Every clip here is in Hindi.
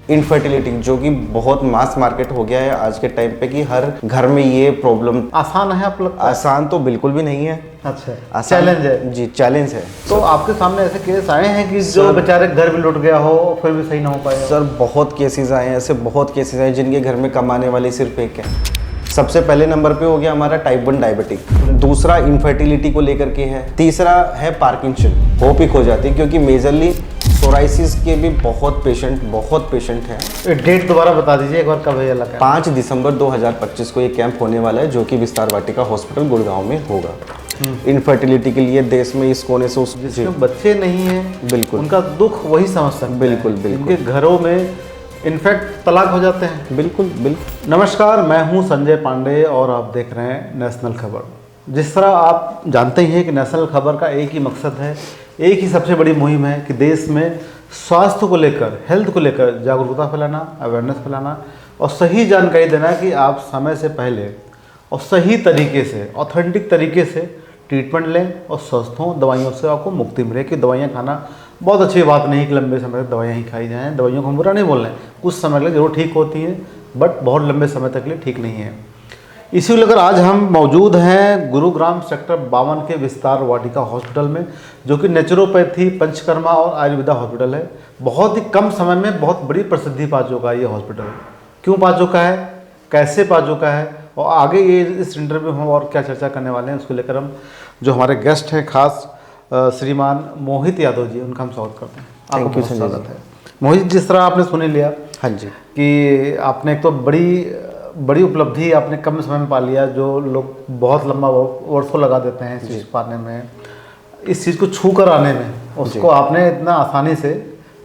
इनफर्टिलिटी, जो कि बहुत मास मार्केट हो गया है आज के टाइम पे कि हर घर में ये प्रॉब्लम। आसान है आप लोग? आसान तो बिल्कुल भी नहीं है। अच्छा, चैलेंज है जी, चैलेंज है। तो आपके सामने ऐसे केस आए हैं कि जो बेचारे घर भी लुट गया हो फिर भी सही ना हो पाया? सर बहुत केसेस आए हैं, ऐसे बहुत केसेस आए जिनके घर में कमाने वाली सिर्फ एक है। सबसे पहले नंबर पे हो गया हमारा टाइप 1 डायबिटिक, दूसरा इनफर्टिलिटी को लेकर के है, तीसरा है पार्किंसन, होप ही खो जाती है क्योंकि मेजरली सोराइसिस के भी बहुत पेशेंट हैं। डेट दोबारा बता दीजिए एक बार, कब है लगा? 5 दिसंबर 2025 को ये कैंप होने वाला है जो कि विस्तार वाटिका हॉस्पिटल गुड़गांव में होगा। इनफर्टिलिटी के लिए देश में इस कोने से उस जिसमें बच्चे नहीं हैं, बिल्कुल उनका दुख वही समझ सकते हैं। बिल्कुल बिल्कुल। इनके घरों में इनफैक्ट तलाक हो जाते हैं। बिल्कुल बिल्कुल। नमस्कार, मैं हूं संजय पांडे और आप देख रहे हैं नेशनल खबर। जिस तरह आप जानते ही हैं कि नेशनल खबर का एक ही मकसद है, एक ही सबसे बड़ी मुहिम है कि देश में स्वास्थ्य को लेकर, हेल्थ को लेकर जागरूकता फैलाना, अवेयरनेस फैलाना और सही जानकारी देना कि आप समय से पहले और सही तरीके से, ऑथेंटिक तरीके से ट्रीटमेंट लें और स्वस्थ हों, दवाइयों से आपको मुक्ति मिले। कि दवाइयाँ खाना बहुत अच्छी बात नहीं कि लंबे समय तक दवाइयाँ ही खाई जाएँ, दवाइयों को हम बुरा नहीं बोल रहे हैं, कुछ समय के लिए जरूर ठीक होती हैं बट बहुत लंबे समय तक के लिए ठीक नहीं है। इसी को लेकर आज हम मौजूद हैं गुरुग्राम सेक्टर 52 के विस्तार वाटिका हॉस्पिटल में, जो कि नेचुरोपैथी, पंचकर्मा और आयुर्वेदा हॉस्पिटल है। बहुत ही कम समय में बहुत बड़ी प्रसिद्धि पा चुका है ये हॉस्पिटल। क्यों पा चुका है, कैसे पा चुका है और आगे ये इस इंटरव्यू में हम और क्या चर्चा करने वाले हैं, उसको लेकर हम जो हमारे गेस्ट हैं खास श्रीमान मोहित यादव जी, उनका हम स्वागत करते हैं। आपको बहुत स्वागत है मोहित। जिस तरह आपने सुन लिया, हाँ जी, कि आपने एक तो बड़ी उपलब्धि आपने कम समय में पा लिया, जो लोग बहुत लंबा वर्षों लगा देते हैं इस चीज़ पाने में, इस चीज़ को छू कर आने में, उसको आपने इतना आसानी से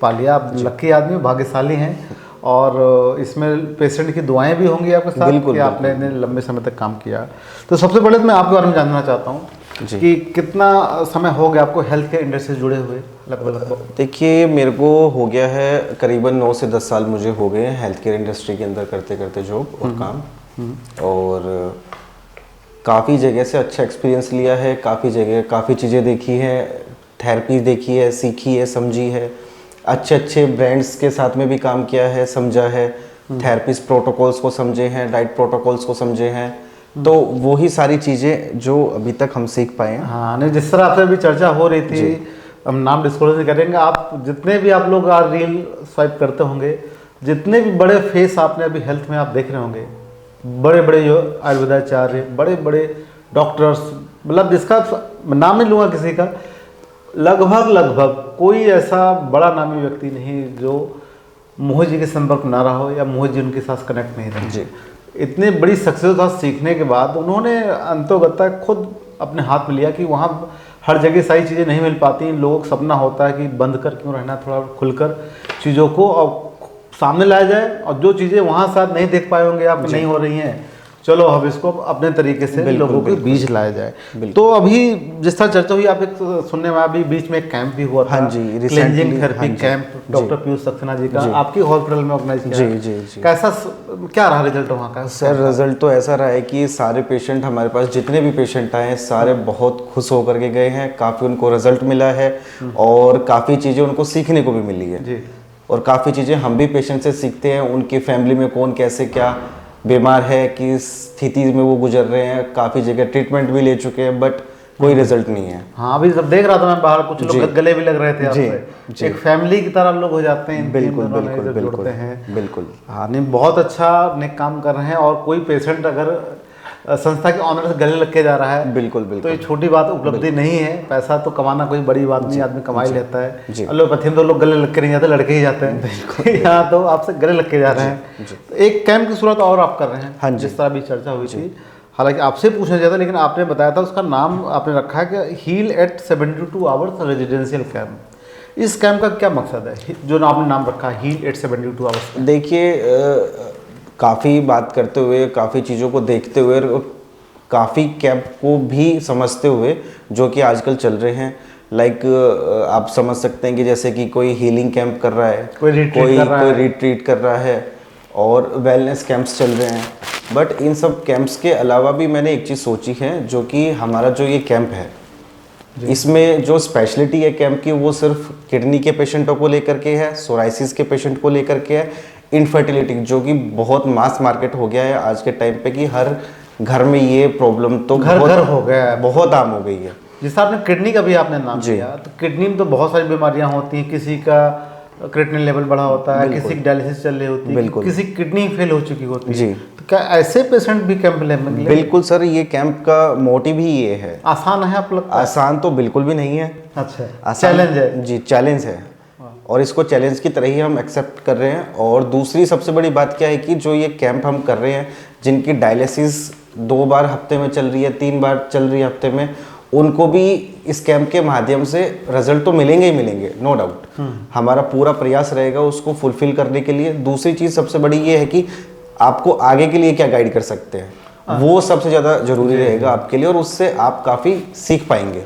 पा लिया। आप लकी आदमी, भाग्यशाली हैं और इसमें पेशेंट की दुआएं भी होंगी आपके साथ कि आपने इतने लंबे समय तक काम किया। तो सबसे पहले तो मैं आपके बारे में जानना चाहता हूँ कि कितना समय हो गया आपको हेल्थ केयर इंडस्ट्री से जुड़े हुए? लगभग देखिए, मेरे को हो गया है करीबन 9 से 10 साल मुझे हो गए हैं हेल्थ केयर इंडस्ट्री के अंदर करते करते जॉब और काम। और काफ़ी जगह से अच्छा एक्सपीरियंस लिया है, काफ़ी जगह काफ़ी चीज़ें देखी हैं, थेरेपी देखी है, सीखी है, समझी है, अच्छे ब्रांड्स के साथ में भी काम किया है, समझा है, थेरेपिस्ट प्रोटोकॉल्स को समझे हैं, डाइट प्रोटोकॉल्स को समझे हैं। तो वही सारी चीज़ें जो अभी तक हम सीख पाए हैं। हाँ, नहीं, जिस तरह आपसे अभी चर्चा हो रही थी, हम नाम डिस्क्लोज नहीं करेंगे, आप जितने भी आप लोग रील स्वाइप करते होंगे, जितने भी बड़े फेस आपने अभी हेल्थ में आप देख रहे होंगे, बड़े बड़े जो आयुर्वेदाचार्य, बड़े बड़े डॉक्टर्स, मतलब जिसका नाम नहीं लूँगा किसी का, लगभग कोई ऐसा बड़ा नामी व्यक्ति नहीं जो मोहित जी के संपर्क में ना रहा हो या मोहित जी उनके साथ कनेक्ट नहीं रहे जी। इतने बड़ी सक्सेस था सीखने के बाद उन्होंने अंतोगत्ता खुद अपने हाथ में लिया कि वहाँ हर जगह सारी चीज़ें नहीं मिल पाती। लोगों का सपना होता है कि बंद कर क्यों रहना, थोड़ा खुलकर चीज़ों को और सामने लाया जाए, और जो चीज़ें वहाँ साथ नहीं देख पाए होंगे, आप नहीं हो रही हैं, चलो अब इसको अपने तरीके से लोगों के बीच लाया जाए। तो अभी जिस तरह चर्चा हुई, आप एक सुनने में अभी बीच में एक कैंप भी हुआ था, हाँ जी, cleansing therapy camp, doctor Piyush Saxena ji का आपकी हॉस्पिटल में ऑर्गेनाइज किया। जी। कैसा, क्या रहा रिजल्ट वहाँ का? सर रिजल्ट तो ऐसा रहा है कि सारे पेशेंट हमारे पास, जितने भी पेशेंट आए हैं, सारे बहुत खुश होकर के गए हैं। काफ़ी उनको रिजल्ट मिला है और काफ़ी चीज़ें उनको सीखने को भी मिली है जी। और काफ़ी चीज़ें हम भी पेशेंट से सीखते हैं, उनकी फैमिली में कौन कैसे क्या बीमार है, किस स्थिति में वो गुजर रहे हैं। काफ़ी जगह ट्रीटमेंट भी ले चुके हैं बट कोई रिजल्ट नहीं है। हाँ, अभी जब देख रहा था मैं बाहर, कुछ लोग गले भी लग रहे थे आपसे, एक फैमिली की तरह लोग हो जाते हैं। बिल्कुल। हाँ, नहीं, बहुत अच्छा नेक काम कर रहे हैं। और कोई पेशेंट अगर संस्था के ऑनर से गले लग के जा रहा है, बिल्कुल तो ये छोटी बात, उपलब्धि नहीं है। पैसा तो कमाना कोई बड़ी बात नहीं, आदमी कमा ही लेता है। एलोपैथी में तो लोग गले लग के नहीं जाते, लड़के ही जाते हैं। यहाँ तो आपसे गले लग के जा रहे हैं। तो एक कैंप की शुरुआत और आप कर रहे हैं, हाँ, जिस तरह भी चर्चा हुई थी। हालांकि आपसे पूछना चाहता, लेकिन आपने बताया था उसका नाम आपने रखा है कि heal at 72 hours residential camp. इस कैंप का क्या मकसद है जो आपने नाम रखा है हील एट 72 आवर्स? देखिए, काफ़ी बात करते हुए, काफ़ी चीज़ों को देखते हुए, काफ़ी कैंप को भी समझते हुए जो कि आजकल चल रहे हैं, लाइक आप समझ सकते हैं कि जैसे कि कोई हीलिंग कैंप कर रहा है, कोई रिट्रीट कर रहा है और वेलनेस कैंप्स चल रहे हैं। बट इन सब कैंप्स के अलावा भी मैंने एक चीज़ सोची है, जो कि हमारा जो ये कैंप है, इसमें जो स्पेशलिटी है कैंप की, वो सिर्फ किडनी के पेशेंटों को लेकर के है, सोराइसिस के पेशेंट को लेकर के है, इनफर्टिलिटी, जो कि बहुत मास मार्केट हो गया है आज के टाइम पे, कि हर घर में ये प्रॉब्लम तो घर घर हो गया है, बहुत आम हो गई है। जिस आपने किडनी का भी आपने नाम लिया, तो किडनी में तो बहुत सारी बीमारियां होती हैं, किसी का क्रिएटिनिन लेवल बढ़ा होता है, किसी की डायलिसिस चल रही होती है, किसी की किडनी फेल हो चुकी होती है। जी। तो क्या ऐसे पेशेंट भी कैंप में? बिल्कुल सर, ये कैंप का मोटिव ही ये है। आसान है आप लोग? आसान तो बिल्कुल भी नहीं है। अच्छा, चैलेंज है। जी, चैलेंज है, और इसको चैलेंज की तरह ही हम एक्सेप्ट कर रहे हैं। और दूसरी सबसे बड़ी बात क्या है कि जो ये कैंप हम कर रहे हैं, जिनकी डायलिसिस 2 बार हफ्ते में चल रही है, 3 बार चल रही है हफ्ते में, उनको भी इस कैंप के माध्यम से रिजल्ट तो मिलेंगे ही मिलेंगे, नो डाउट। हमारा पूरा प्रयास रहेगा उसको फुलफिल करने के लिए। दूसरी चीज़ सबसे बड़ी ये है कि आपको आगे के लिए क्या गाइड कर सकते हैं, वो सबसे ज़्यादा जरूरी रहेगा आपके लिए, और उससे आप काफ़ी सीख पाएंगे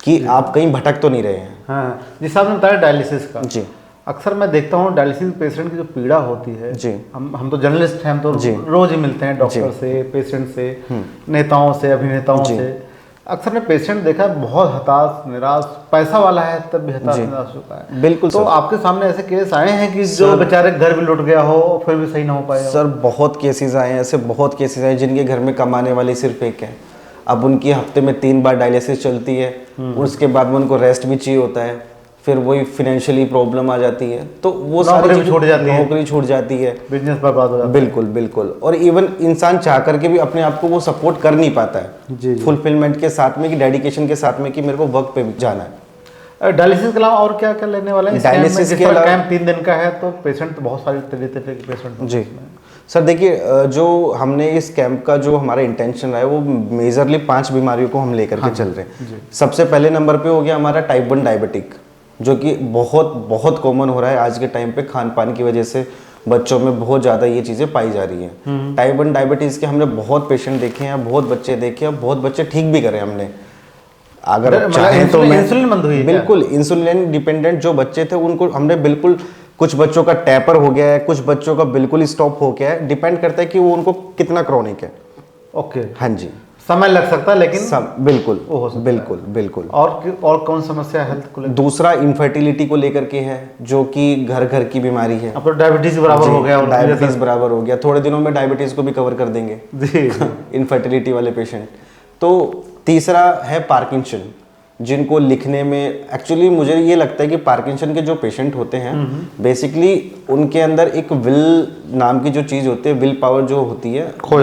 कि आप कहीं भटक तो नहीं रहे हैं। हाँ, जिस आपने बताया डायलिसिस का, जी, अक्सर मैं देखता हूँ डायलिसिस पेशेंट की जो पीड़ा होती है, जी, हम तो जर्नलिस्ट हैं, हम तो रोज ही मिलते हैं डॉक्टर से, पेशेंट से, नेताओं से, अभिनेताओं से। अक्सर ने पेशेंट देखा है बहुत हताश, निराश, पैसा वाला है तब भी हताश निराश होता है। बिल्कुल। तो आपके सामने ऐसे केस आए हैं कि जो बेचारे घर भी लुट गया हो फिर भी सही ना हो पाया? सर बहुत केसेस आए हैं, ऐसे बहुत केसेस आए जिनके घर में कमाने वाले सिर्फ एक है। अब उनकी हफ्ते में 3 बार डायलिसिस चलती है, उनके बाद में उनको रेस्ट भी चाहिए होता है, फिर वही फिनेंशियली प्रॉब्लम आ जाती है, तो वो सारी चीज़ छूट जाती है, नौकरी छूट जाती है, बिजनेस बर्बाद हो जाता है। बिल्कुल बिल्कुल। और इवन इंसान चाह करके भी अपने आप को वो सपोर्ट कर नहीं पाता है फुलफिलमेंट के साथ में, कि डेडिकेशन के साथ में, कि मेरे को वर्क पे भी जाना है। डायलिसिस के अलावा और क्या क्या लेने वाला है? डायलिसिस के अलावा कैंप 3 दिन का है, तो पेशेंट तो बहुत सारे तरह के पेशेंट। जी सर, देखिए जो हमने इस कैंप का जो हमारा इंटेंशन रहा है, वो मेजरली 5 बीमारियों को हम लेकर के चल रहे हैं। सबसे पहले नंबर पे हो गया हमारा टाइप 1 डायबिटिक, जो कि बहुत बहुत कॉमन हो रहा है आज के टाइम पे, खान पान की वजह से बच्चों में बहुत ज़्यादा ये चीज़ें पाई जा रही हैं। टाइप 1 डायबिटीज़ के हमने बहुत पेशेंट देखे हैं, बहुत बच्चे देखे हैं, बहुत बच्चे ठीक भी करे हमने। अगर चाहे तो मैं इंसुलिन बंद हुई? बिल्कुल, इंसुलिन डिपेंडेंट जो बच्चे थे उनको हमने बिल्कुल, कुछ बच्चों का टैपर हो गया है, कुछ बच्चों का बिल्कुल स्टॉप हो गया है, डिपेंड करता है कि वो उनको कितना क्रॉनिक है। ओके, हाँ जी, समय लग सकता है लेकिन बिल्कुल बिल्कुल बिल्कुल। और कौन समस्या हेल्थ को लेकर? दूसरा इनफर्टिलिटी को लेकर के है, जो कि घर घर की बीमारी है। अब तो डायबिटीज बराबर हो गया, डायबिटीज बराबर हो गया, थोड़े दिनों में डायबिटीज को भी कवर कर देंगे जी इनफर्टिलिटी वाले पेशेंट। तो तीसरा है पार्किंसन, जिनको लिखने में, एक्चुअली मुझे ये लगता है कि पार्किंसन के जो पेशेंट होते हैं, बेसिकली उनके अंदर एक विल नाम की जो चीज़ होती है, विल पावर जो होती है, खो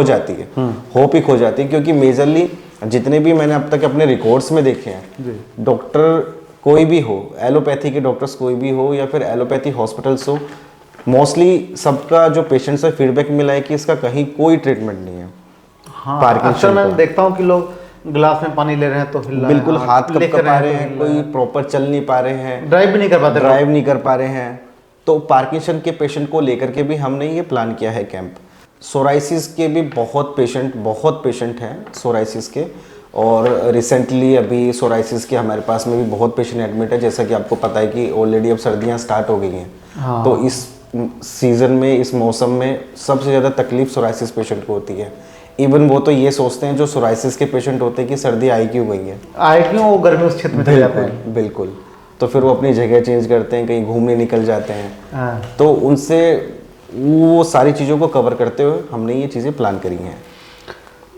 जाती है, होप ही खो जाती है। क्योंकि मेजरली जितने भी मैंने अब तक अपने रिकॉर्ड्स में देखे हैं, डॉक्टर कोई भी हो, एलोपैथी के डॉक्टर्स कोई भी हो या फिर एलोपैथी हॉस्पिटल्स हो, मोस्टली सबका जो पेशेंट से फीडबैक मिला है कि इसका कहीं कोई ट्रीटमेंट नहीं है। पार्किंसन मैं देखता हूँ कि लोग गिलास में पानी ले रहे हैं तो बिल्कुल हाथ कपा रहे हैं, कोई प्रॉपर चल नहीं पा रहे हैं, ड्राइव भी नहीं कर पा रहे हैं। तो पार्किंसन के पेशेंट को लेकर के भी हमने ये प्लान किया है कैंप। सोराइसिस के भी बहुत पेशेंट हैं सोराइसिस के, और रिसेंटली अभी सोराइसिस के हमारे पास में भी बहुत पेशेंट एडमिट है। जैसा कि आपको पता है कि ऑलरेडी अब सर्दियाँ स्टार्ट हो गई हैं, तो इस सीज़न में, इस मौसम में सबसे ज़्यादा तकलीफ सोराइसिस पेशेंट को होती है। इवन वो तो ये सोचते हैं जो सोराइसिस के पेशेंट होते हैं कि सर्दी आई क्यों गई है, वो गर्मी उस क्षेत्र में चले जाते हैं। बिल्कुल, तो फिर वो अपनी जगह चेंज करते हैं, कहीं घूमने निकल जाते हैं। तो उनसे वो सारी चीज़ों को कवर करते हुए हमने ये चीज़ें प्लान करी हैं।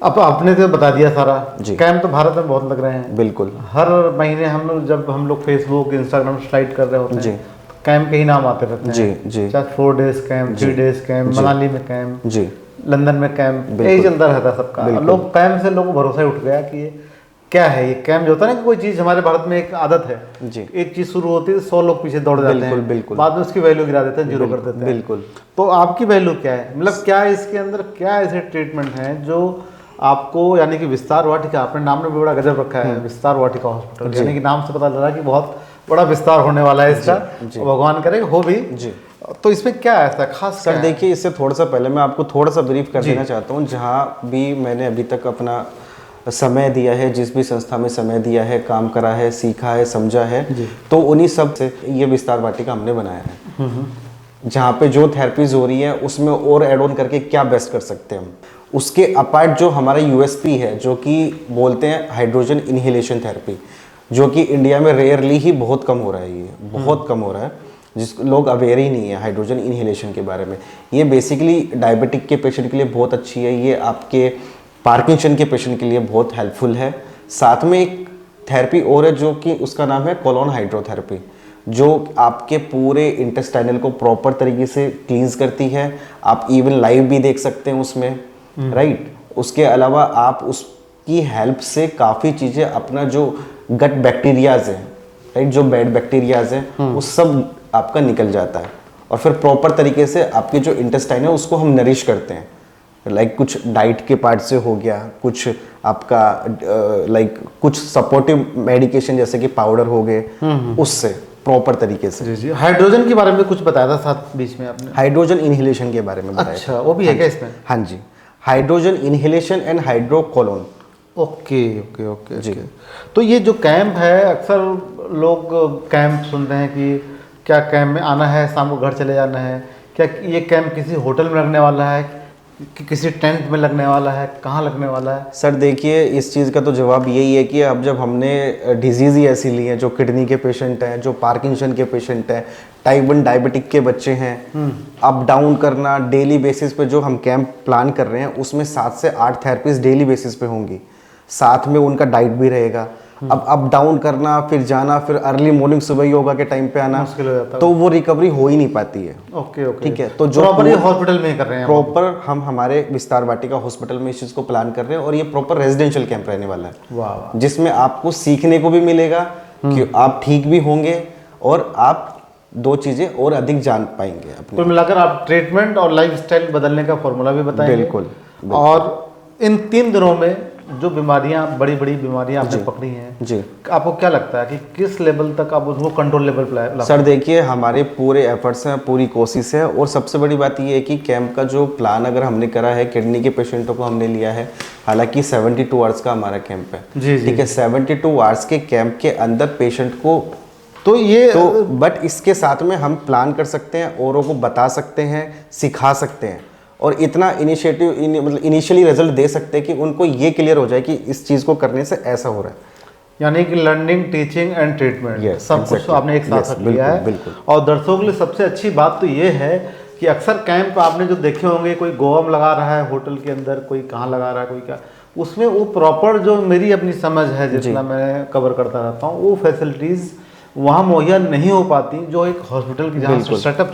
अब आपने तो बता दिया सारा। जी, कैंप तो भारत में बहुत लग रहे हैं। बिल्कुल, हर महीने जब हम लोग फेसबुक इंस्टाग्राम स्लाइड कर रहे होते हैं, कैंप के ही नाम आते रहते हैं। जी, चाहे 4 days camp, 3 days camp, Manali में कैंप, जी, लंदन में कैंप, यही चलता रहता है सबका। लोग कैंप से लोगों को भरोसा ही उठ गया कि ये क्या है, ये कैंप जो होता है ना, कि कोई चीज़ हमारे भारत में एक आदत है जी, एक चीज़ शुरू होती है 100 लोग पीछे दौड़ जाते हैं, बिल्कुल, बाद में उसकी वैल्यू गिरा देते हैं, जीरो कर देते हैं। बिल्कुल, तो आपकी वैल्यू क्या है, मतलब क्या इसके अंदर क्या ऐसे ट्रीटमेंट हैं जो आपको, यानी कि विस्तार वाटिका, आपने नाम में भी बड़ा गजब रखा है, विस्तार वाटिका हॉस्पिटल, यानी कि नाम से पता चल रहा है कि बहुत बड़ा विस्तार होने वाला है इसका, भगवान करे हो भी जी। तो इसमें क्या ऐसा खास? सर देखिए, इससे थोड़ा सा पहले मैं आपको थोड़ा सा ब्रीफ कर देना चाहता हूँ। जहाँ भी मैंने अभी तक अपना समय दिया है, जिस भी संस्था में समय दिया है, काम करा है, सीखा है, समझा है, तो उन्हीं सब से ये विस्तार वाटिका हमने बनाया है। जहाँ पे जो थेरेपीज हो रही है उसमें और एड ऑन करके क्या बेस्ट कर सकते हैं हम, उसके अपार्ट जो हमारा यूएसपी है, जो कि बोलते हैं हाइड्रोजन इनहेलेशन थेरेपी, जो कि इंडिया में रेयरली ही बहुत कम हो रहा है, ये बहुत कम हो रहा है। जिस लोग अवेयर ही नहीं है हाइड्रोजन इनहेलेशन के बारे में। ये बेसिकली डायबिटिक के पेशेंट के लिए बहुत अच्छी है, ये आपके पार्किंसन के पेशेंट के लिए बहुत हेल्पफुल है। साथ में एक थेरेपी और है जो कि उसका नाम है कोलोन हाइड्रोथेरेपी, जो आपके पूरे इंटेस्टाइनल को प्रॉपर तरीके से क्लींस करती है। आप इवन लाइव भी देख सकते हैं उसमें, राइट। उसके अलावा आप उसकी हेल्प से काफ़ी चीज़ें, अपना जो गट बैक्टीरियाज है, राइट, जो बैड बैक्टीरियाज हैं वो सब आपका निकल जाता है, और फिर प्रॉपर तरीके से आपके जो इंटेस्टाइन है उसको हम नरिश करते हैं। लाइक कुछ डाइट के पार्ट से हो गया, कुछ आपका लाइक कुछ सपोर्टिव मेडिकेशन जैसे कि पाउडर हो गए, उससे प्रॉपर तरीके से। जी जी। हाइड्रोजन के बारे में कुछ बताया था साथ बीच में आपने, हाइड्रोजन इनहेलेशन के बारे में बताया। अच्छा, वो भी है क्या इसमें? हाँ जी, hydrogen inhalation and hydrocolon. Okay okay okay जी। तो ये जो कैंप है, अक्सर लोग कैंप सुनते हैं कि क्या कैंप में आना है, शाम को घर चले जाना है, क्या ये कैंप किसी होटल में लगने वाला है कि किसी टेंट में लगने वाला है, कहाँ लगने वाला है? सर देखिए, इस चीज़ का तो जवाब यही है कि अब जब हमने डिजीज़ ही ऐसी ली है, जो किडनी के पेशेंट हैं, जो पार्किंसन के पेशेंट हैं, टाइप 1 डायबिटिक के बच्चे हैं, अप डाउन करना डेली बेसिस पे जो हम कैंप प्लान कर रहे हैं उसमें 7 से 8 थेरेपीज डेली बेसिस पे होंगी, साथ में उनका डाइट भी रहेगा। अब अप डाउन करना, फिर जाना, फिर अर्ली मॉर्निंग सुबह योगा के टाइम पे आना, मुश्किल हो जाता है, तो वो रिकवरी हो ही नहीं पाती है। ओके ओके, ठीक है, तो जो प्रॉपर ये हॉस्पिटल में ही कर रहे हैं प्रॉपर हम हमारे विस्तार वाटिका हॉस्पिटल में इस चीज़ को प्लान कर रहे हैं, और ये प्रॉपर रेजिडेंशियल कैंप रहने वाला है। वाह वाह। जिसमें आपको सीखने को भी मिलेगा कि आप ठीक भी होंगे, और आप 2 चीज़ें और अधिक जान पाएंगे अपने। कुल मिलाकर आप ट्रीटमेंट और लाइफस्टाइल बदलने का फॉर्मूला भी बताएंगे। बिल्कुल। और इन 3 दिनों में जो बीमारियां, बड़ी बड़ी बीमारियां आपने पकड़ी हैं जी, आपको क्या लगता है कि किस लेवल तक आप उसको कंट्रोल लेवल पे ला? सर देखिए, हमारे पूरे एफर्ट्स हैं, पूरी कोशिश है, और सबसे बड़ी बात ये है कि कैंप का जो प्लान अगर हमने करा है, किडनी के पेशेंटों को हमने लिया है, हालांकि 72 आवर्स का हमारा कैंप है। जी जी। ठीक है, 72 आवर्स के कैंप के अंदर पेशेंट को तो बट इसके साथ में हम प्लान कर सकते हैं, औरों को बता सकते हैं, सिखा सकते हैं, और इतना इनिशिएटिव मतलब इनिशियली रिजल्ट दे सकते हैं कि उनको ये क्लियर हो जाए कि इस चीज़ को करने से ऐसा हो रहा है। यानी कि लर्निंग, टीचिंग एंड ट्रीटमेंट, सब कुछ आपने एक साथ लिया है। बिल्कुल। और दर्शकों के लिए सबसे अच्छी बात तो ये है कि अक्सर कैंप आपने जो देखे होंगे, कोई गोवा में लगा रहा है होटल के अंदर, कोई कहाँ लगा रहा है, कोई क्या, उसमें वो प्रॉपर जो मेरी अपनी समझ है, जितना मैं कवर करता रहता हूँ, वो फैसिलिटीज़ वहाँ मुहैया नहीं हो पाती जो एक हॉस्पिटल की जहाँ सेटअप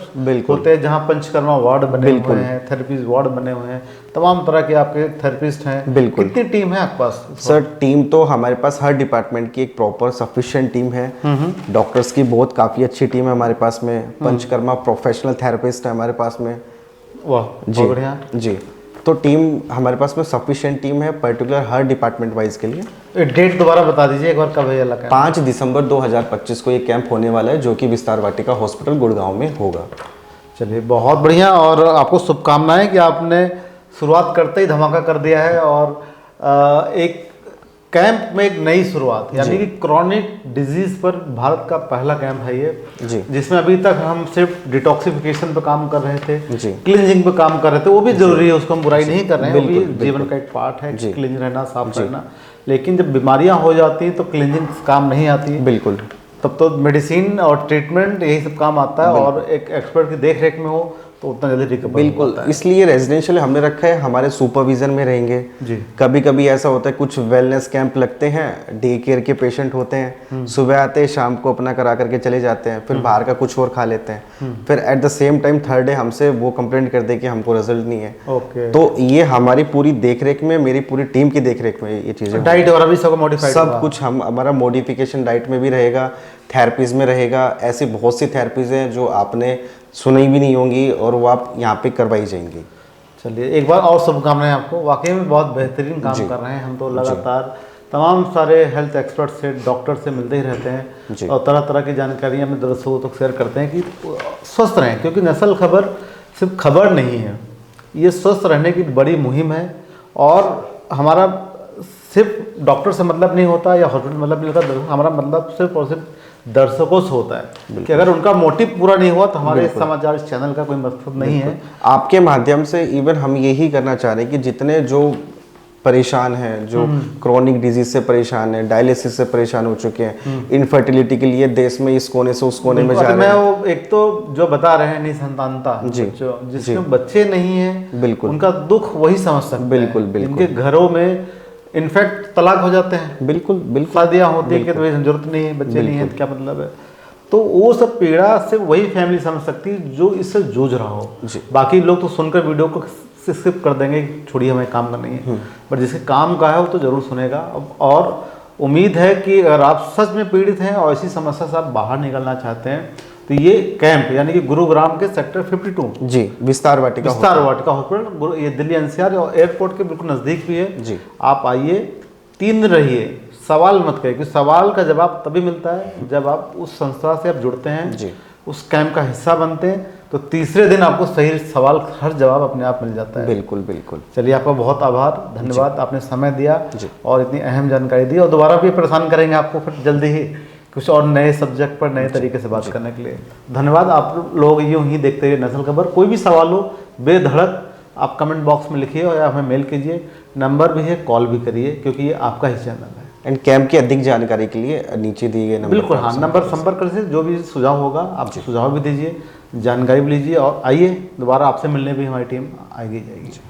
होते हैं, जहाँ पंचकर्मा वार्ड बने हुए हैं, थेरेपीज वार्ड बने हुए हैं, तमाम तरह के आपके थेरेपिस्ट हैं। बिल्कुल। कितनी टीम है आपके पास? सर टीम तो हमारे पास हर डिपार्टमेंट की एक प्रॉपर सफिशिएंट टीम है। डॉक्टर्स की बहुत काफ़ी अच्छी टीम है हमारे पास में, पंचकर्मा प्रोफेशनल थेरेपिस्ट है हमारे पास में। वाह, जी बढ़िया जी। तो टीम हमारे पास में सफिशिएंट टीम है, पर्टिकुलर हर डिपार्टमेंट वाइज के लिए। डेट दोबारा बता दीजिए एक बार, कब है ये लगा? 5 दिसंबर 2025 को ये कैंप होने वाला है, जो कि विस्तार वाटिका हॉस्पिटल गुड़गांव में होगा। चलिए, बहुत बढ़िया, और आपको शुभकामनाएं कि आपने शुरुआत करते ही धमाका कर दिया है, और एक कैंप में एक नई शुरुआत, यानी कि क्रॉनिक डिजीज पर भारत का पहला कैंप है ये जी, जिसमें अभी तक हम सिर्फ डिटॉक्सिफिकेशन पे काम कर रहे थे, जी, क्लींजिंग पे काम कर रहे थे। वो भी जरूरी है, उसको हम बुराई नहीं कर रहे हैं, वो भी जीवन का एक पार्ट है, क्लीन रहना, साफ रहना। लेकिन जब बीमारियां हो जाती हैं तो क्लींजिंग काम नहीं आती है, बिल्कुल। तब तो मेडिसिन और ट्रीटमेंट यही सब काम आता है, और एक एक्सपर्ट की देख रेख में हो तो उतना जल्दी रिकवर बिल्कुल। इसलिए रेजिडेंशियल हमने रखा है, हमारे सुपरविजन में रहेंगे जी। कभी कभी ऐसा होता है, कुछ वेलनेस कैंप लगते हैं, डे केयर के पेशेंट होते हैं, सुबह आते हैं, शाम को अपना करा करके चले जाते हैं, फिर बाहर का कुछ और खा लेते हैं, फिर at the same time third day हमसे वो कंप्लेंट कर दे कि हमको रिजल्ट नहीं है। ओके। तो ये हमारी पूरी देखरेख में, मेरी पूरी टीम की देखरेख में ये चीज़ें, डाइट वगैरह भी सब मॉडिफाइड, सब कुछ हम, हमारा मॉडिफिकेशन डाइट में भी रहेगा, थेरेपीज में रहेगा। ऐसी बहुत सी थेरेपीज हैं जो आपने सुनी भी नहीं होंगी, और वो आप यहाँ पे करवाई जाएंगी। चलिए, एक बार और शुभकामनाएं आपको, वाकई में बहुत बेहतरीन काम कर रहे हैं। हम तो लगातार तमाम सारे हेल्थ एक्सपर्ट से, डॉक्टर से मिलते ही रहते हैं, और तरह तरह की जानकारियाँ अपने दर्शकों तक शेयर करते हैं कि स्वस्थ रहें, क्योंकि नस्ल खबर सिर्फ खबर नहीं है, ये स्वस्थ रहने की बड़ी मुहिम है। और हमारा सिर्फ डॉक्टर से मतलब नहीं होता, या हॉस्पिटल मतलब नहीं होता, हमारा मतलब सिर्फ और सिर्फ दर्शकों से होता है कि अगर उनका मोटिव पूरा नहीं हुआ तो हमारे समाचार इस चैनल का कोई मकसद नहीं है। आपके माध्यम से इवन हम यही करना चाह रहे हैं कि जितने जो परेशान हैं, जो क्रोनिक डिजीज से परेशान है, डायलिसिस से परेशान हो चुके हैं, इनफर्टिलिटी के लिए देश में इस कोने से उस कोने में जा रहे मैं हैं। वो एक तो जो बता रहे हैं निसंतानता, जी, जो जिसमें बच्चे नहीं हैं, बिल्कुल उनका दुख वही समझ सकते हैं। बिल्कुल बिल्कुल इनके घरों में इनफैक्ट तलाक हो जाते हैं, बिल्कुल बिल्कुल शादियाँ होती है कि तो जरूरत नहीं है, बच्चे नहीं है तो क्या मतलब है। तो वो सब पीड़ा से वही फैमिली समझ सकती है जो इससे जूझ रहा हो। जी। बाकी लोग तो सुनकर वीडियो को स्किप कर देंगे, छोड़िए हमें काम करनी है, बट जिसके काम का है वो तो जरूर सुनेगा। और उम्मीद है कि अगर आप सच में पीड़ित हैं और ऐसी समस्या से आप बाहर निकलना चाहते हैं तो ये कैंप यानी कि गुरुग्राम के सेक्टर 52 जी विस्तार वाटिका हॉस्पिटल, ये दिल्ली एनसीआर और एयरपोर्ट के बिल्कुल नज़दीक भी है। जी। आप आइए, 3 दिन रहिए, सवाल मत करिए, क्योंकि सवाल का जवाब तभी मिलता है जब आप उस संस्था से आप जुड़ते हैं, जी। उस कैंप का हिस्सा बनते हैं, तो तीसरे दिन आपको सही सवाल हर जवाब अपने आप मिल जाता है। बिल्कुल बिल्कुल। चलिए, आपका बहुत आभार, धन्यवाद, आपने समय दिया जी। और इतनी अहम जानकारी दी। और दोबारा भी परेशान करेंगे आपको फिर जल्दी ही कुछ और नए सब्जेक्ट पर नए तरीके से बात करने के लिए। धन्यवाद। आप लोग यूं ही देखते हुए नेशनल खबर। कोई भी सवाल हो बेधड़क आप कमेंट बॉक्स में लिखिए या हमें मेल कीजिए, नंबर भी है, कॉल भी करिए, क्योंकि ये आपका ही चैनल है। एंड कैंप की अधिक जानकारी के लिए नीचे दिए गए नंबर बिल्कुल, हाँ, नंबर संपर्क कर, जो भी सुझाव होगा आप सुझाव भी दीजिए, जानकारी भी लीजिए और आइए, दोबारा आपसे मिलने भी हमारी टीम आएगी जाएगी।